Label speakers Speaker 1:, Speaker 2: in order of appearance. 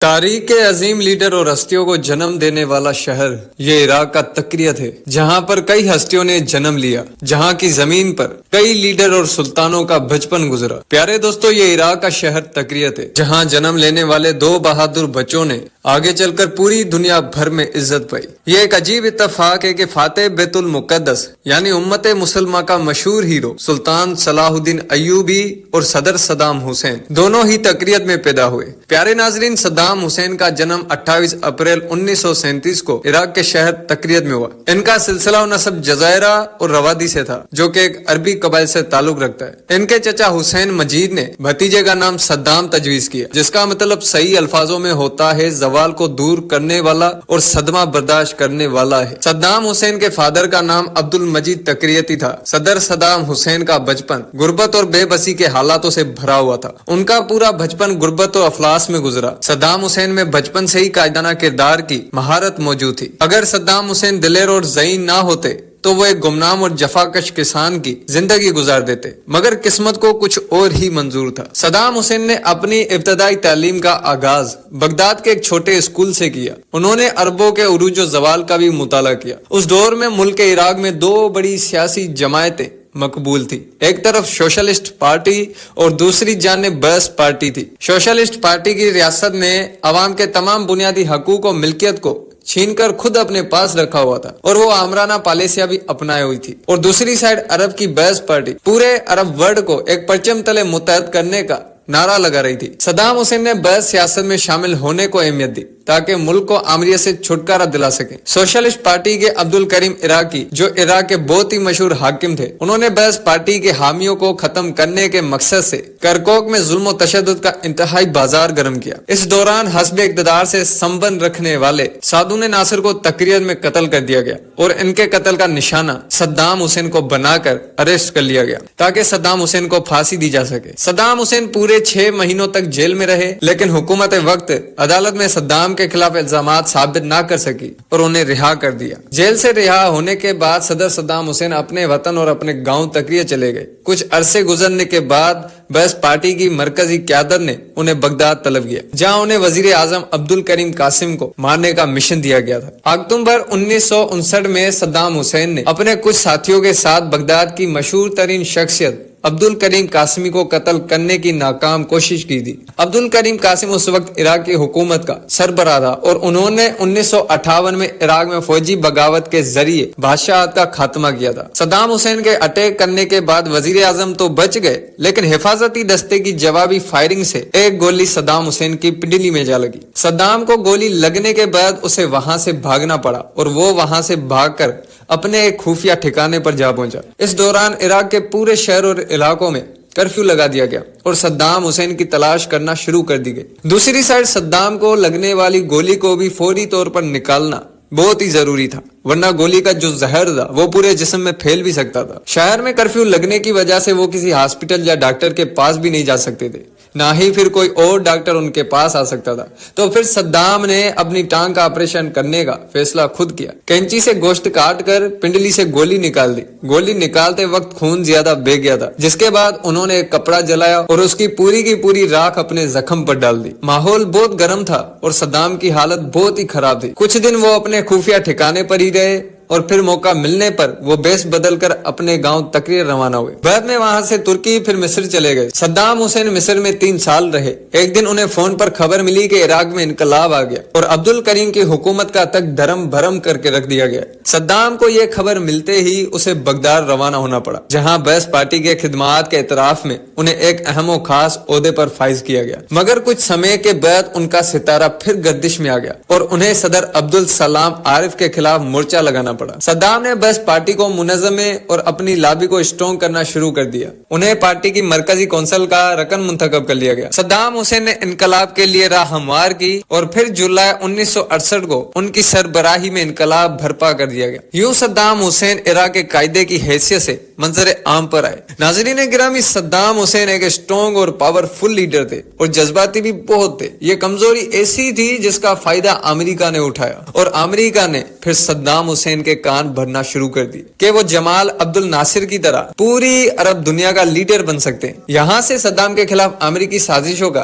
Speaker 1: تاریخ کے عظیم لیڈر اور ہستیوں کو جنم دینے والا شہر یہ عراق کا تکریت ہے، جہاں پر کئی ہستیوں نے جنم لیا، جہاں کی زمین پر کئی لیڈر اور سلطانوں کا بچپن گزرا۔ پیارے دوستو، یہ عراق کا شہر تکریت ہے، جہاں جنم لینے والے دو بہادر بچوں نے آگے چل کر پوری دنیا بھر میں عزت پائی۔ یہ ایک عجیب اتفاق ہے کہ فاتح بیت المقدس یعنی امت مسلمہ کا مشہور ہیرو سلطان صلاح الدین ایوبی اور صدر صدام حسین دونوں ہی تکریت میں پیدا ہوئے۔ پیارے ناظرین، صدام حسین کا جنم 28 اپریل 1937 کو عراق کے شہر تکریت میں ہوا۔ ان کا سلسلہ و نسب جزائرہ اور روادی سے تھا، جو کہ ایک عربی قبائل سے تعلق رکھتا ہے۔ ان کے چچا حسین مجید نے بھتیجے کا نام صدام تجویز کیا، جس کا مطلب صحیح الفاظوں میں ہوتا ہے زوال کو دور کرنے والا اور صدمہ برداشت کرنے والا ہے۔ صدام حسین کے فادر کا نام عبد المجید تکریتی تھا۔ صدر صدام حسین کا بچپن غربت اور بے بسی کے حالاتوں سے بھرا ہوا تھا۔ ان کا پورا بچپن غربت اور افلاس میں گزرا۔ صدام حسین میں بچپن سے ہی قائدانہ کردار کی مہارت موجود تھی۔ اگر صدام حسین دلیر اور ذہین نہ ہوتے تو وہ ایک گمنام اور جفاکش کسان کی زندگی گزار دیتے، مگر قسمت کو کچھ اور ہی منظور تھا۔ صدام حسین نے اپنی ابتدائی تعلیم کا آغاز بغداد کے ایک چھوٹے اسکول سے کیا۔ انہوں نے عربوں کے عروج و زوال کا بھی مطالعہ کیا۔ اس دور میں ملک عراق میں دو بڑی سیاسی جماعتیں مقبول تھی، ایک طرف سوشلسٹ پارٹی اور دوسری جانب بعث پارٹی تھی۔ سوشلسٹ پارٹی کی ریاست نے عوام کے تمام بنیادی حقوق و ملکیت کو چھین کر خود اپنے پاس رکھا ہوا تھا اور وہ آمرانہ پالیسیاں بھی اپنائے ہوئی تھی، اور دوسری سائڈ عرب کی بعث پارٹی پورے عرب ورلڈ کو ایک پرچم تلے متحد کرنے کا نعرہ لگا رہی تھی۔ صدام حسین نے بعث سیاست میں شامل ہونے کو اہمیت دی تاکہ ملک کو آمریت سے چھٹکارا دلا سکے۔ سوشلسٹ پارٹی کے عبد الکریم عراقی، جو عراق کے بہت ہی مشہور حاکم تھے، انہوں نے بعث پارٹی کے حامیوں کو ختم کرنے کے مقصد سے کرکوک میں ظلم و تشدد کا انتہائی بازار گرم کیا۔ اس دوران حسب اقتدار سے سمبند رکھنے والے سعدون ناصر کو تکریت میں قتل کر دیا گیا، اور ان کے قتل کا نشانہ صدام حسین کو بنا کر اریسٹ کر لیا گیا تاکہ صدام حسین کو پھانسی دی جا سکے۔ صدام حسین پورے 6 مہینوں تک جیل میں رہے، لیکن حکومت وقت عدالت میں صدام کے خلاف الزامات ثابت نہ کر سکی اور انہیں رہا کر دیا۔ جیل سے رہا ہونے کے بعد صدر صدام حسین اپنے وطن اور اپنے گاؤں تکریت چلے گئے۔ کچھ عرصے گزرنے کے بعد بعث پارٹی کی مرکزی قیادت نے انہیں بغداد طلب کیا، جہاں انہیں وزیر اعظم عبد الکریم قاسم کو مارنے کا مشن دیا گیا تھا۔ اکتوبر 1959 میں صدام حسین نے اپنے کچھ ساتھیوں کے ساتھ بغداد کی مشہور ترین شخصیت عبد الکریم قاسمی کو قتل کرنے کی ناکام کوشش کی تھی۔ عبد الکریم قاسم اس وقت عراق کی حکومت کا سربراہ تھا، اور انہوں نے 1958 میں عراق میں فوجی بغاوت کے ذریعے بادشاہت کا خاتمہ کیا تھا۔ صدام حسین کے اٹیک کرنے کے بعد وزیر اعظم تو بچ گئے، لیکن حفاظتی دستے کی جوابی فائرنگ سے ایک گولی صدام حسین کی پنڈلی میں جا لگی۔ صدام کو گولی لگنے کے بعد اسے وہاں سے بھاگنا پڑا، اور وہ وہاں سے بھاگ کر اپنے ایک خفیہ ٹھکانے پر جا پہنچا۔ اس دوران عراق کے پورے شہر اور علاقوں میں کرفیو لگا دیا گیا اور صدام حسین کی تلاش کرنا شروع کر دی گئی۔ دوسری سائڈ صدام کو لگنے والی گولی کو بھی فوری طور پر نکالنا بہت ہی ضروری تھا، ورنہ گولی کا جو زہر تھا وہ پورے جسم میں پھیل بھی سکتا تھا۔ شہر میں کرفیو لگنے کی وجہ سے وہ کسی ہاسپٹل یا ڈاکٹر کے پاس بھی نہیں جا سکتے تھے، نہ ہی پھر کوئی اور ڈاکٹر ان کے پاس آ سکتا تھا۔ تو پھر صدام نے اپنی ٹانگ کا آپریشن کرنے کا فیصلہ خود کیا۔ کینچی سے گوشت کاٹ کر پنڈلی سے گولی نکال دی۔ گولی نکالتے وقت خون زیادہ بہہ گیا تھا، جس کے بعد انہوں نے ایک کپڑا جلایا اور اس کی پوری راکھ اپنے زخم پر ڈال دی۔ ماحول بہت گرم تھا اور صدام کی حالت بہت ہی خراب تھی۔ کچھ دن وہ اپنے خفیہ ٹھکانے پر ہی رہے، اور پھر موقع ملنے پر وہ بیس بدل کر اپنے گاؤں تکریت روانہ ہوئے۔ بعد میں وہاں سے ترکی پھر مصر چلے گئے۔ صدام حسین مصر میں 3 سال رہے۔ ایک دن انہیں فون پر خبر ملی کہ عراق میں انقلاب آ گیا اور عبد الکریم کی حکومت کا تک دھرم بھرم کر کے رکھ دیا گیا۔ صدام کو یہ خبر ملتے ہی اسے بغداد روانہ ہونا پڑا، جہاں بعث پارٹی کے خدمات کے اعتراف میں انہیں ایک اہم و خاص عہدے پر فائز کیا گیا۔ مگر کچھ سمے کے بعد ان کا ستارہ پھر گردش میں آ گیا اور انہیں صدر عبد السلام عارف کے خلاف مورچہ لگانا پڑا۔ صدام نے بعث پارٹی کو منظمے اور اپنی لابی کو اسٹرانگ کرنا شروع کر دیا۔ انہیں پارٹی کی مرکزی کونسل کا رکن منتخب کر لیا گیا۔ صدام حسین نے انقلاب کے لیے راہ ہموار کی اور پھر جولائی 1968 کو ان کی سربراہی میں انقلاب برپا کر دیا گیا۔ یوں صدام حسین عراق کے قائدے کی حیثیت سے منظر عام پر آئے۔ ناظرین گرامی، صدام حسین ایک اسٹرانگ اور پاورفل لیڈر تھے اور جذباتی بھی بہت تھے۔ یہ کمزوری ایسی تھی جس کا فائدہ امریکہ نے اٹھایا، اور امریکہ نے پھر صدام حسین کے کان بھرنا شروع کر دی کہ وہ جمال عبد الناصر کی طرح پوری عرب دنیا کا لیڈر بن سکتے ہیں۔ یہاں سے صدام کے خلاف امریکی سازشوں کا